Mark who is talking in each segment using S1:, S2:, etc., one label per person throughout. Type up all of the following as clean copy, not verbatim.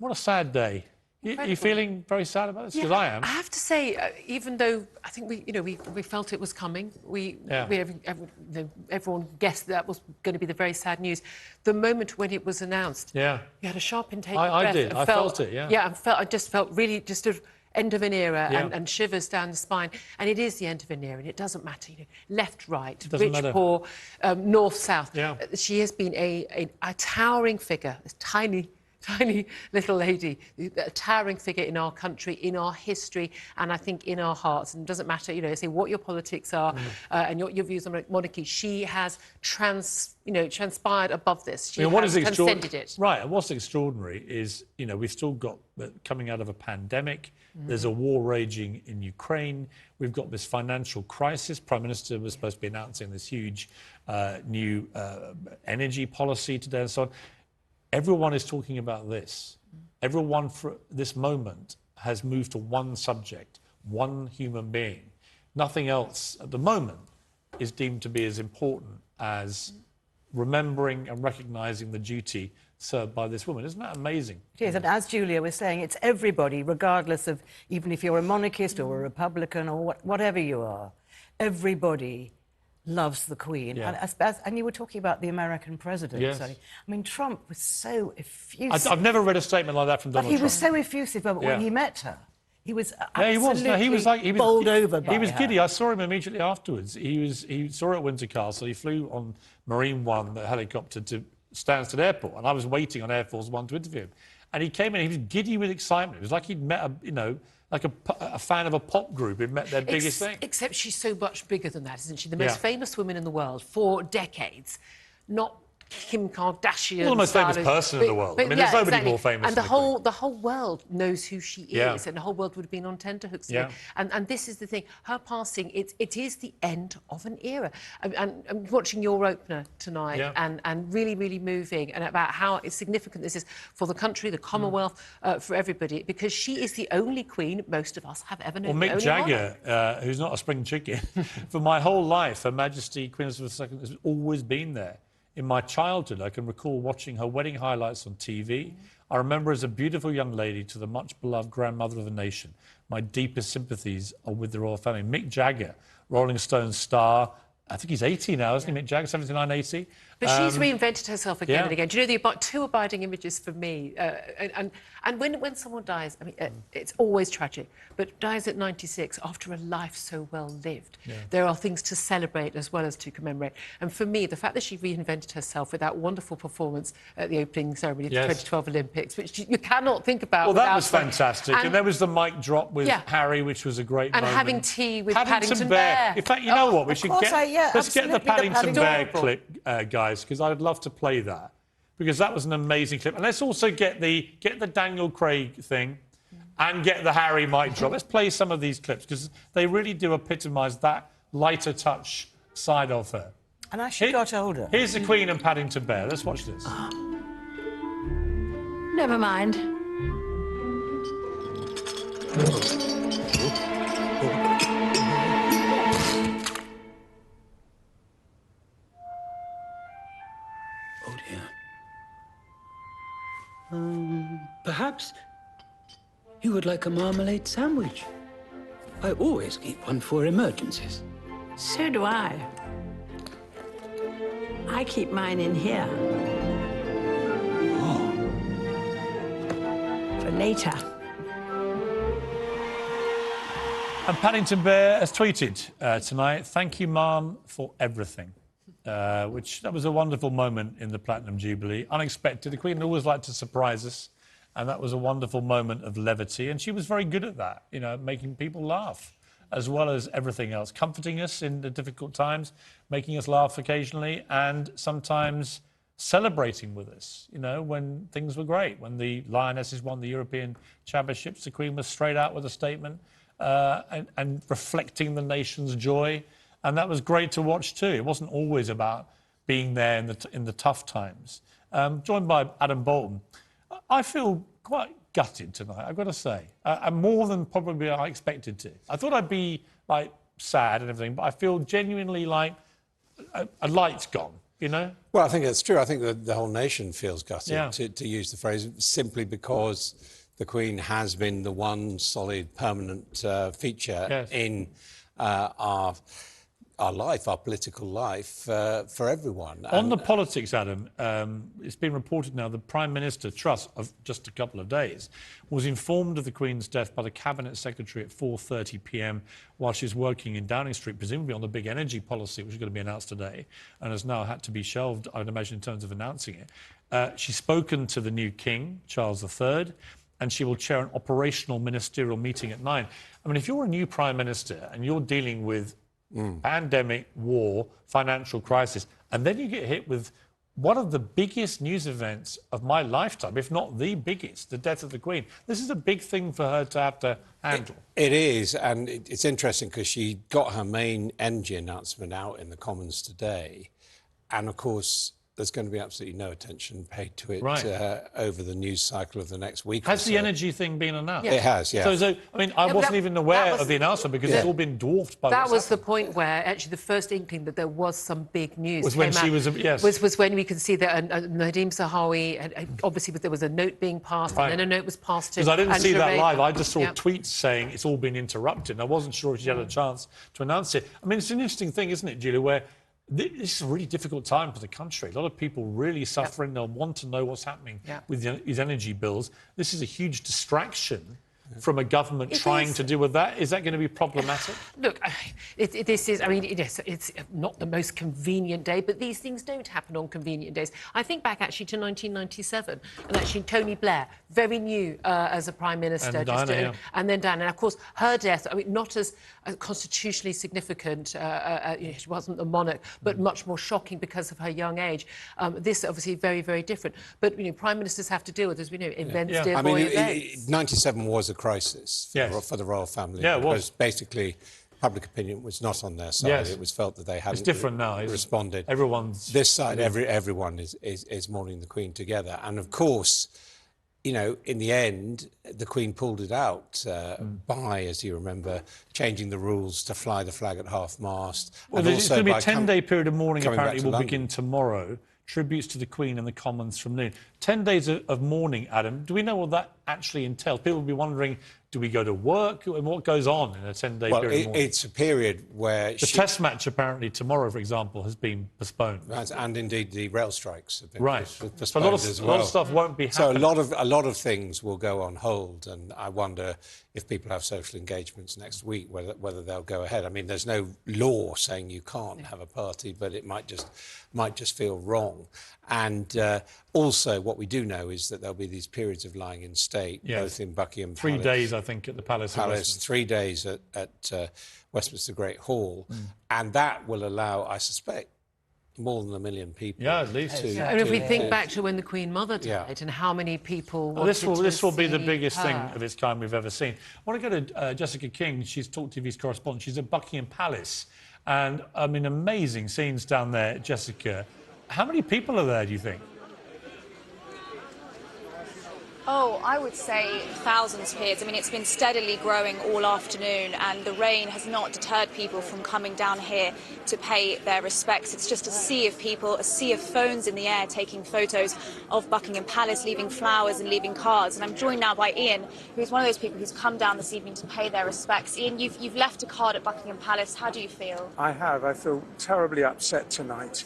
S1: What a sad day. You feeling very sad about this? Because I am.
S2: I have to say, even though I think we felt it was coming, everyone guessed that was going to be the very sad news. The moment when it was announced, you had a sharp intake of breath.
S1: I did. I felt it. Yeah.
S2: I just felt really just a end of an era and shivers down the spine. And it is the end of an era, and it doesn't matter, left, right, rich, poor, north, south.
S1: Yeah.
S2: She has been a towering figure, a tiny little lady, a towering figure in our country, in our history, and I think in our hearts. And it doesn't matter, say what your politics are and your views on monarchy. She has transpired above this. She has transcended it.
S1: Right, and what's extraordinary is, we've still got coming out of a pandemic. There's a war raging in Ukraine. We've got this financial crisis. Prime Minister was supposed to be announcing this huge new energy policy today and so on. Everyone is talking about this. Everyone for this moment has moved to one subject, one human being. Nothing else at the moment is deemed to be as important as remembering and recognising the duty served by this woman. Isn't that amazing?
S3: It is, and as Julia was saying, it's everybody, regardless of, even if you're a monarchist or a Republican or whatever you are, everybody loves the Queen.
S1: Yeah.
S3: And you were talking about the American president.
S1: Yes.
S3: I mean, Trump was so effusive.
S1: I've never read a statement like that from Donald Trump.
S3: He was so effusive when he met her. He was
S1: absolutely
S3: he was bowled over by
S1: He was
S3: her.
S1: giddy. I saw him immediately afterwards. He saw her at Windsor Castle. He flew on Marine One, the helicopter, to Stansted Airport, and I was waiting on Air Force One to interview him. And he came in, he was giddy with excitement. It was like he'd met like a fan of a pop group who'd met their biggest thing.
S2: Except she's so much bigger than that, isn't she? The most famous woman in the world for decades. Not Kim Kardashian.
S1: Well, the most famous person in the world. I mean, there's nobody more famous.
S2: And the whole world knows who she is, and the whole world would have been on tenterhooks. And this is the thing. Her passing, it is the end of an era. And I'm watching your opener tonight, and really, really moving, and about how significant this is for the country, the Commonwealth, for everybody, because she is the only queen most of us have ever known.
S1: Well, Mick Jagger, who's not a spring chicken, for my whole life, Her Majesty Queen Elizabeth II has always been there. In my childhood, I can recall watching her wedding highlights on TV. I remember as a beautiful young lady to the much-beloved grandmother of the nation. My deepest sympathies are with the royal family. Mick Jagger, Rolling Stone's star. I think he's 80 now, isn't he, Mick Jagger, 79, 80?
S2: But she's reinvented herself again and again. Do you know, the two abiding images for me, and when someone dies, I mean, it's always tragic, but dies at 96 after a life so well lived, there are things to celebrate as well as to commemorate. And for me, the fact that she reinvented herself with that wonderful performance at the opening ceremony of the 2012 Olympics, which you cannot think about.
S1: Well, that was fantastic. And there was the mic drop with Harry, which was a great moment.
S2: And having tea with Paddington Bear.
S1: In fact, you know what? We should let's get the Paddington Bear clip, guys, because I'd love to play that, because that was an amazing clip. And let's also get the Daniel Craig thing and get the Harry mic drop. Let's play some of these clips, because they really do epitomise that lighter touch side of her.
S3: And as she got older.
S1: Here's the Queen and Paddington Bear. Let's watch this.
S4: Never mind.
S5: Perhaps you would like a marmalade sandwich. I always keep one for emergencies.
S4: So do I. I keep mine in here.
S5: Oh.
S4: For later.
S1: And Paddington Bear has tweeted tonight, "Thank you, Mum, for everything." That was a wonderful moment in the Platinum Jubilee. Unexpected. The Queen always liked to surprise us. And that was a wonderful moment of levity. And she was very good at that, making people laugh, as well as everything else, comforting us in the difficult times, making us laugh occasionally, and sometimes celebrating with us, when things were great. When the Lionesses won the European Championships, the Queen was straight out with a statement and reflecting the nation's joy. And that was great to watch too. It wasn't always about being there in the tough times. Joined by Adam Bolton. I feel quite gutted tonight, I've got to say. And more than probably I expected to. I thought I'd be, sad and everything, but I feel genuinely like a light's gone. you know?
S6: Well, I think that's true. I think that the whole nation feels gutted,
S1: Yeah.
S6: to use the phrase, simply because the Queen has been the one solid, permanent feature
S1: Yes.
S6: in our life, our political life, for everyone.
S1: On the politics, Adam, it's been reported now the Prime Minister, Truss, of just a couple of days, was informed of the Queen's death by the Cabinet Secretary at 4:30 p.m. while she's working in Downing Street, presumably on the big energy policy, which is going to be announced today, and has now had to be shelved, I would imagine, in terms of announcing it. She's spoken to the new King, Charles III, and she will chair an operational ministerial meeting at 9. I mean, if you're a new Prime Minister and you're dealing with pandemic, war, financial crisis, and then you get hit with one of the biggest news events of my lifetime, if not the biggest, the death of the Queen. This is a big thing for her to have to handle.
S6: It is, and it's interesting because she got her main energy announcement out in the Commons today, and of course there's going to be absolutely no attention paid to it over the news cycle of the next week.
S1: Has the energy thing been announced?
S6: It has, yeah.
S1: So I mean, I wasn't even aware of the announcement because it's all been dwarfed by
S2: that was the point where actually the first inkling that there was some big news
S1: was when she was
S2: was when we could see that Nadeem Zahawi, obviously there was a note being passed, and then a note was passed to.
S1: Because I didn't see that live. I just saw
S2: Yep.
S1: tweets saying it's all been interrupted. And I wasn't sure if she had a chance to announce it. I mean, it's an interesting thing, isn't it, Julia, where this is a really difficult time for the country. A lot of people really suffering. They'll want to know what's happening with these energy bills. This is a huge distraction from a government trying to deal with that. Is that going to be problematic?
S2: Look, this is, I mean, it's not the most convenient day, but these things don't happen on convenient days. I think back actually to 1997, and actually Tony Blair, very new as a Prime Minister.
S1: And Diana,
S2: and then Diana. And of course, her death, I mean, not as constitutionally significant, she wasn't the monarch, but much more shocking because of her young age. This obviously very, very different. But, Prime Ministers have to deal with, as we know, events,
S6: I mean,
S2: events.
S6: 97 was a crisis for the royal family.
S1: Yeah, it was.
S6: Because basically public opinion was not on their side.
S1: Yes.
S6: It was felt that they hadn't
S1: It's different now.
S6: responded.
S1: Everyone's...
S6: This side, everyone is mourning the Queen together. And of course, in the end, the Queen pulled it out by, as you remember, changing the rules to fly the flag at half-mast.
S1: Well,
S6: and
S1: there's
S6: also
S1: going to be a 10-day period of mourning,
S6: coming back
S1: apparently,
S6: to
S1: will
S6: London.
S1: begin tomorrow. Tributes to the Queen and the Commons from noon. 10 days of mourning, Adam. Do we know what that actually entails? People will be wondering, do we go to work? And what goes on in a 10-day period of mourning?
S6: It's a period where...
S1: The Test match, apparently, tomorrow, for example, has been postponed.
S6: And indeed, the rail strikes have been postponed
S1: So a lot of stuff won't be happening.
S6: So a lot of things will go on hold, and I wonder if people have social engagements next week, whether they'll go ahead. I mean, there's no law saying you can't have a party, but it might just feel wrong. And also, what we do know is that there'll be these periods of lying in state, both in Buckingham Palace.
S1: 3 days, I think, at the Palace.
S6: 3 days at Westminster Great Hall, and that will allow, I suspect, more than 1 million people.
S1: Yeah, at least.
S2: And if we think back to when the Queen Mother died and how many people
S1: this will be the biggest thing of its kind we've ever seen. I want to go to Jessica King. She's talkTV's correspondent. She's at Buckingham Palace. And, I mean, amazing scenes down there, Jessica. How many people are there, do you think?
S7: Oh, I would say thousands of kids. I mean, it's been steadily growing all afternoon, and the rain has not deterred people from coming down here to pay their respects. It's just a sea of people, a sea of phones in the air taking photos of Buckingham Palace, leaving flowers and leaving cards. And I'm joined now by Ian, who's one of those people who's come down this evening to pay their respects. Ian, you've left a card at Buckingham Palace. How do you feel?
S8: I have. I feel terribly upset tonight.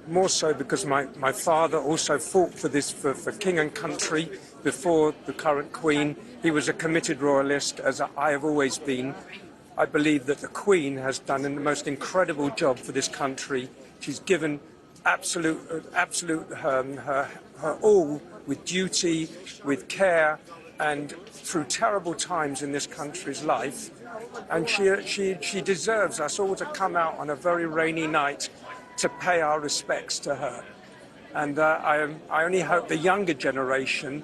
S8: More so because my father also fought for this, for king and country before the current Queen. He was a committed royalist, as I have always been. I believe that the Queen has done the most incredible job for this country. She's given absolute her all with duty, with care, and through terrible times in this country's life. And she deserves us all to come out on a very rainy night to pay our respects to her. And I only hope the younger generation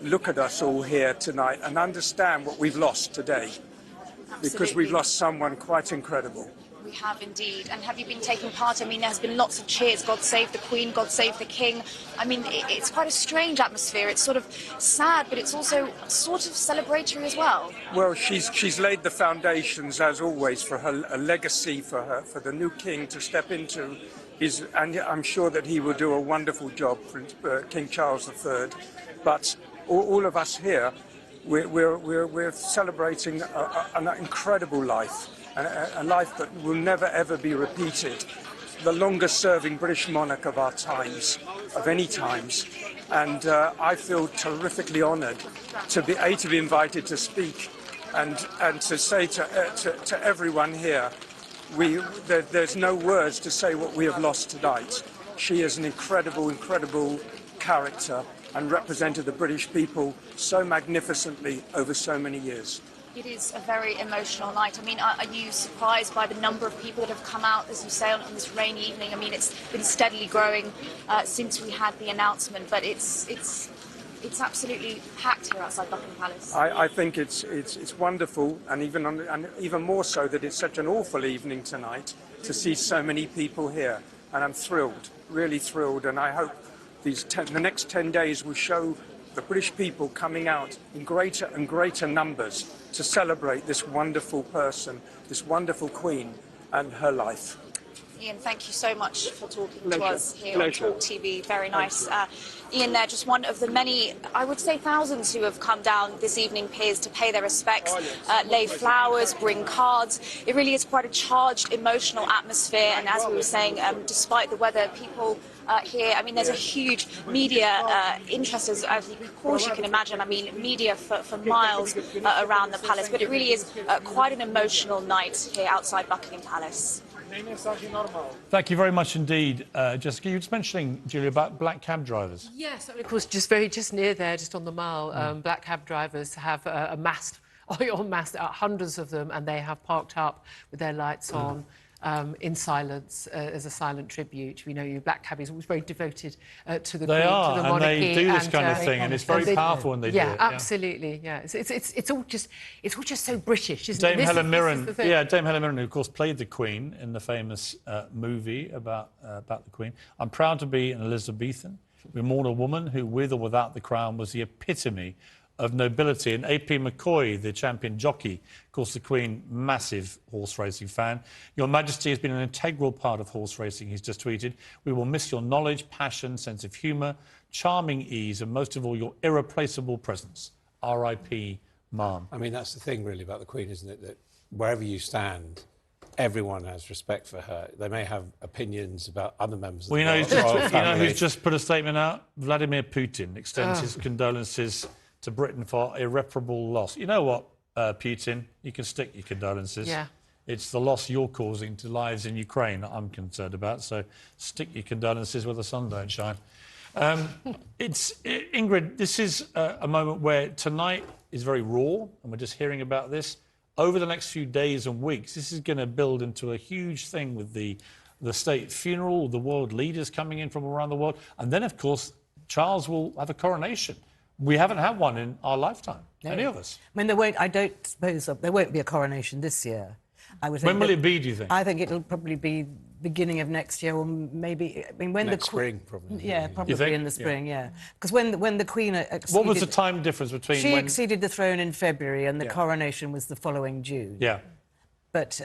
S8: look at us all here tonight and understand what we've lost today.
S7: Absolutely.
S8: Because we've lost someone quite incredible.
S7: We have indeed. And have you been taking part? I mean, there's been lots of cheers. God save the Queen, God save the King. I mean, it's quite a strange atmosphere. It's sort of sad, but it's also sort of celebratory as well.
S8: Well, she's laid the foundations, as always, for a legacy for the new King to step into and I'm sure that he will do a wonderful job for King Charles III. But all of us here, we're celebrating an incredible life, a life that will never ever be repeated. The longest-serving British monarch of our times, of any times, and I feel terrifically honoured to be invited to speak, and to say to everyone here, there's no words to say what we have lost tonight. She is an incredible, incredible character and represented the British people so magnificently over so many years.
S7: It is a very emotional night. I mean, are you surprised by the number of people that have come out, as you say, on this rainy evening? I mean, it's been steadily growing since we had the announcement, but it's absolutely packed here outside Buckingham Palace.
S8: I think it's wonderful, and even more so that it's such an awful evening tonight to see so many people here, and I'm thrilled, really thrilled, and I hope the next 10 days will show the British people coming out in greater and greater numbers to celebrate this wonderful person, this wonderful Queen and her life.
S7: Ian, thank you so much for talking
S8: Pleasure.
S7: to us here
S8: Pleasure.
S7: on talkTV. Very nice. Ian there, just one of the many, I would say thousands who have come down this evening, Piers, to pay their respects, lay flowers, bring cards. It really is quite a charged, emotional atmosphere. And as we were saying, despite the weather, people here, I mean, there's a huge media interest, as of course you can imagine. I mean, media for miles around the palace. But it really is quite an emotional night here outside Buckingham Palace.
S1: Thank you very much indeed, Jessica. You were just mentioning, Julia, about black cab drivers.
S2: Yes, of course, just near there, just on the Mall, black cab drivers have amassed hundreds of them, and they have parked up with their lights on. In silence, as a silent tribute. We know you black cabbies always very devoted to the Queen, to the monarchy.
S1: And they do this kind of thing, and it's very powerful when they do it.
S2: Yeah, absolutely. Yeah, it's all just so British, isn't it?
S1: Dame Helen Mirren, Dame Helen Mirren, who of course played the Queen in the famous movie about the Queen. I'm proud to be an Elizabethan. We mourn a woman who, with or without the crown, was the epitome of nobility. And A.P. McCoy, the champion jockey, calls the Queen massive horse racing fan. Your Majesty has been an integral part of horse racing, he's just tweeted. We will miss your knowledge, passion, sense of humour, charming ease, and most of all, your irreplaceable presence. R.I.P. Ma'am.
S6: I mean, that's the thing really about the Queen, isn't it? That wherever you stand, everyone has respect for her. They may have opinions about other members of the royal family.
S1: You know who's just put a statement out? Vladimir Putin extends his condolences to Britain for irreparable loss. You know what, Putin? You can stick your condolences.
S2: Yeah.
S1: It's the loss you're causing to lives in Ukraine that I'm concerned about. So stick your condolences where the sun don't shine. Ingrid, this is a moment where tonight is very raw, and we're just hearing about this. Over the next few days and weeks, this is going to build into a huge thing with the state funeral, the world leaders coming in from around the world. And then, of course, Charles will have a coronation. We haven't had one in our lifetime, any of us.
S3: I mean, I don't suppose there won't be a coronation this year.
S1: When will it be, do you think?
S3: I think it'll probably be beginning of next year, or maybe, I mean, when
S6: next spring, probably.
S3: Yeah, probably in the spring, yeah. Because when the Queen exceeded...
S1: What was the time difference between
S3: She exceeded the throne in February, and the coronation was the following June.
S1: Yeah.
S3: But...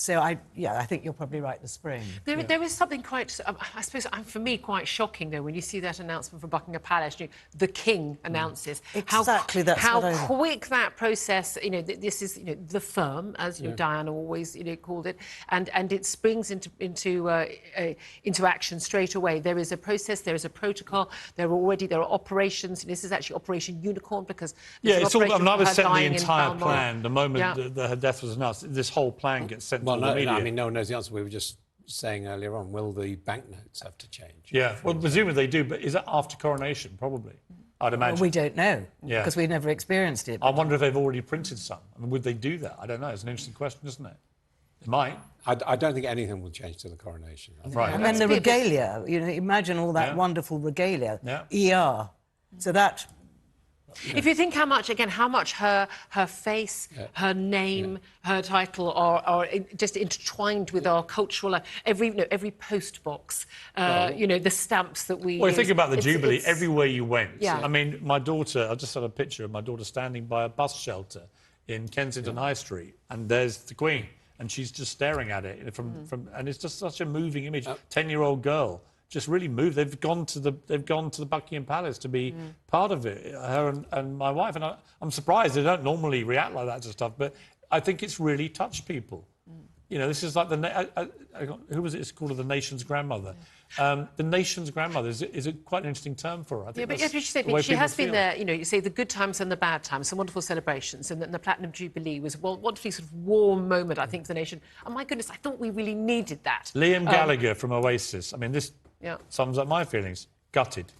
S3: So I think you're probably right. The spring.
S2: There is something quite, I suppose, for me, quite shocking though when you see that announcement from Buckingham Palace. The King announces
S3: exactly
S2: how quick that process. This is the firm, as Diana always called it, and it springs into action straight away. There is a process. There is a protocol. There are operations. This is actually Operation Unicorn because
S1: it's all. I was sent the entire plan the moment that her death was announced. This whole plan gets sent.
S6: Well, I mean, no one knows the answer. We were just saying earlier on, will the banknotes have to change?
S1: Yeah, well, presumably they do, but is that after coronation? Probably, I'd imagine.
S3: Well, we don't know, because we've never experienced it.
S1: I wonder if they've already printed some. I mean, would they do that? I don't know. It's an interesting question, isn't it? It might.
S6: I don't think anything will change to the coronation.
S1: Right.
S3: And then the regalia, imagine all that wonderful regalia, ER. So that...
S2: If you think how much her face, her name, her title are just intertwined with our cultural every post box, the stamps that we.
S1: Well, think about the Jubilee. Everywhere you went.
S2: Yeah.
S1: I mean, my daughter. I just had a picture of my daughter standing by a bus shelter in Kensington High Street, and there's the Queen. and she's just staring at it and it's just such a moving image. 10-year-old girl just really moved. They've gone to the Buckingham Palace to be part of it. Her and my wife, and I'm surprised they don't normally react like that to stuff, but I think it's really touched people. You know, this is like who was it? It's called the nation's grandmother. The nation's grandmother is quite an interesting term for her. I think
S2: but yes, she has been there. You know, you say the good times and the bad times, some wonderful celebrations, and the Platinum Jubilee was a wonderfully sort of warm moment, I think, for the nation. And my goodness, I thought we really needed that.
S1: Liam Gallagher from Oasis. I mean, this sums up my feelings. Gutted.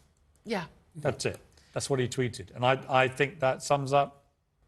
S2: Yeah.
S1: That's it. That's what he tweeted, and I think that sums up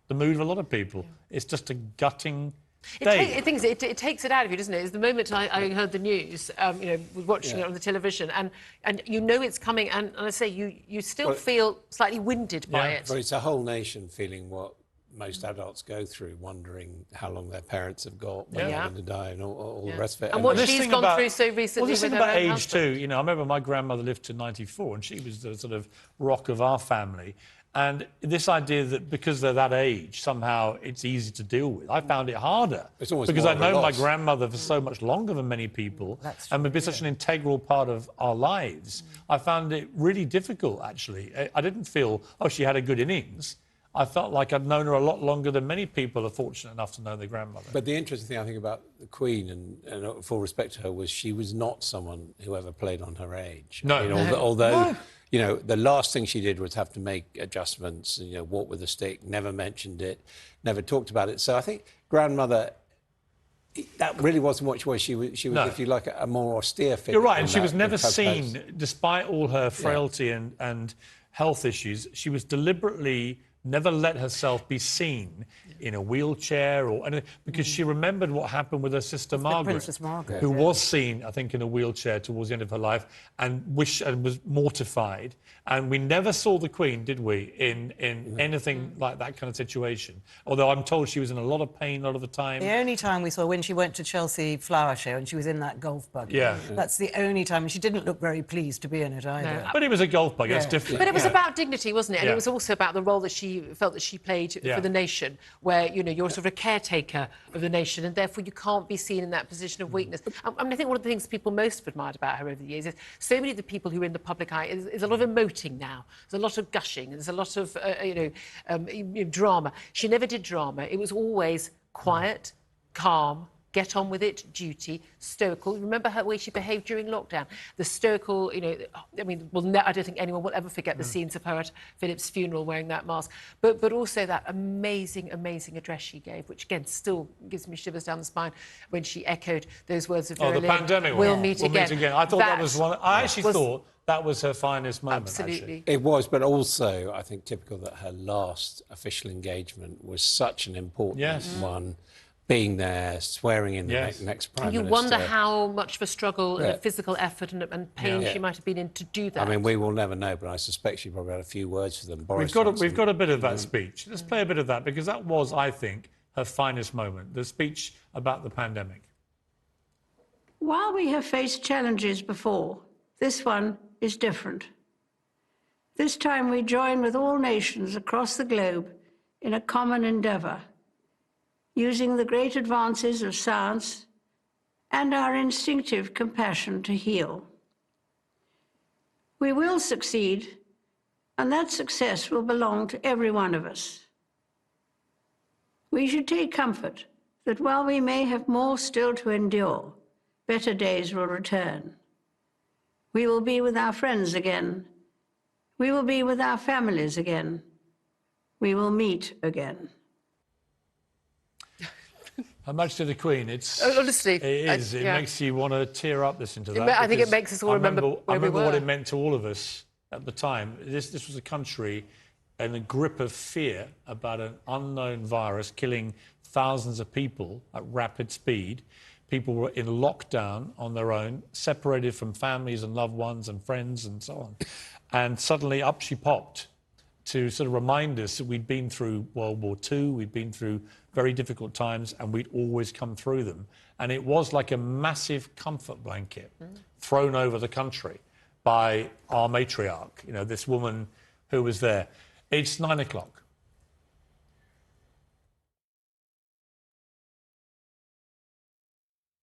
S1: the mood of a lot of people. Yeah. It's just a gutting.
S2: It takes it out of you, doesn't it? It's the moment I heard the news, you know, watching it on the television, and you know it's coming, and I say you still feel slightly winded by it.
S6: But it's a whole nation feeling what most adults go through, wondering how long their parents have got, when they're going to die, and all the rest of it.
S2: And what she's gone through so recently.
S1: Well, this
S2: with
S1: thing
S2: her
S1: about
S2: own
S1: age
S2: husband.
S1: too. You know, I remember my grandmother lived to 94, and she was the sort of rock of our family. And this idea that because they're that age, somehow it's easy to deal with. I found it harder because I've known my grandmother for so much longer than many people, and would be such an integral part of our lives. I found it really difficult, actually. I didn't feel, she had a good innings. I felt like I'd known her a lot longer than many people are fortunate enough to know their grandmother.
S6: But the interesting thing I think about the Queen, and full respect to her, was she was not someone who ever played on her age.
S1: No.
S6: You know, although you know, the last thing she did was have to make adjustments, you know, walk with a stick, never mentioned it, never talked about it. So I think grandmother, that really wasn't what she was. She was, if you like, a more austere figure.
S1: You're right, and she was never seen, despite all her frailty and health issues, she was deliberately never let herself be seen in a wheelchair or anything, because she remembered what happened with her sister Margaret,
S3: Princess Margaret,
S1: who was seen, I think, in a wheelchair towards the end of her life, and was mortified. And we never saw the Queen, did we, in anything like that kind of situation? Although I'm told she was in a lot of pain a lot of the time.
S3: The only time we saw when she went to Chelsea Flower Show and she was in that golf buggy.
S1: Yeah.
S3: That's the only time. And she didn't look very pleased to be in it either.
S2: No.
S1: But it was a golf buggy, it's different.
S2: But it was about dignity, wasn't it? And it was also about the role that she felt that she played for the nation, where, you know, you're sort of a caretaker of the nation, and therefore you can't be seen in that position of weakness. I mean, I think one of the things people most have admired about her over the years is so many of the people who are in the public eye, is a lot of emoting now. There's a lot of gushing, there's a lot of, drama. She never did drama. It was always quiet, calm, get on with it, duty, stoical. Remember her way she behaved during lockdown? The stoical, you know, I mean, I don't think anyone will ever forget the scenes of her at Philip's funeral wearing that mask. But also that amazing, amazing address she gave, which, again, still gives me shivers down the spine when she echoed those words of
S1: the pandemic
S2: We'll meet again.
S1: I thought that was one... I actually thought that was her finest moment,
S2: absolutely.
S1: Actually.
S6: It was, but also, I think, typical that her last official engagement was such an important one. Being there, swearing in the next Prime Minister.
S2: You wonder how much of a struggle and a physical effort and pain she might have been in to do that.
S6: I mean, we will never know, but I suspect she probably had a few words for them.
S1: We've got a bit of that speech. Let's play a bit of that, because that was, I think, her finest moment, the speech about the pandemic.
S4: While we have faced challenges before, this one is different. This time we join with all nations across the globe in a common endeavour, using the great advances of science and our instinctive compassion to heal. We will succeed, and that success will belong to every one of us. We should take comfort that while we may have more still to endure, better days will return. We will be with our friends again. We will be with our families again. We will meet again.
S1: Her Majesty the Queen, it's...
S2: honestly...
S1: It is. It makes you want to tear up listening to that.
S2: I think it makes us all remember where we were.
S1: I remember what it meant to all of us at the time. This was a country in a grip of fear about an unknown virus killing thousands of people at rapid speed. People were in lockdown on their own, separated from families and loved ones and friends and so on. And suddenly up she popped to sort of remind us that we'd been through World War II, we'd been through very difficult times, and we'd always come through them. And it was like a massive comfort blanket thrown over the country by our matriarch, you know, this woman who was there. It's 9 o'clock.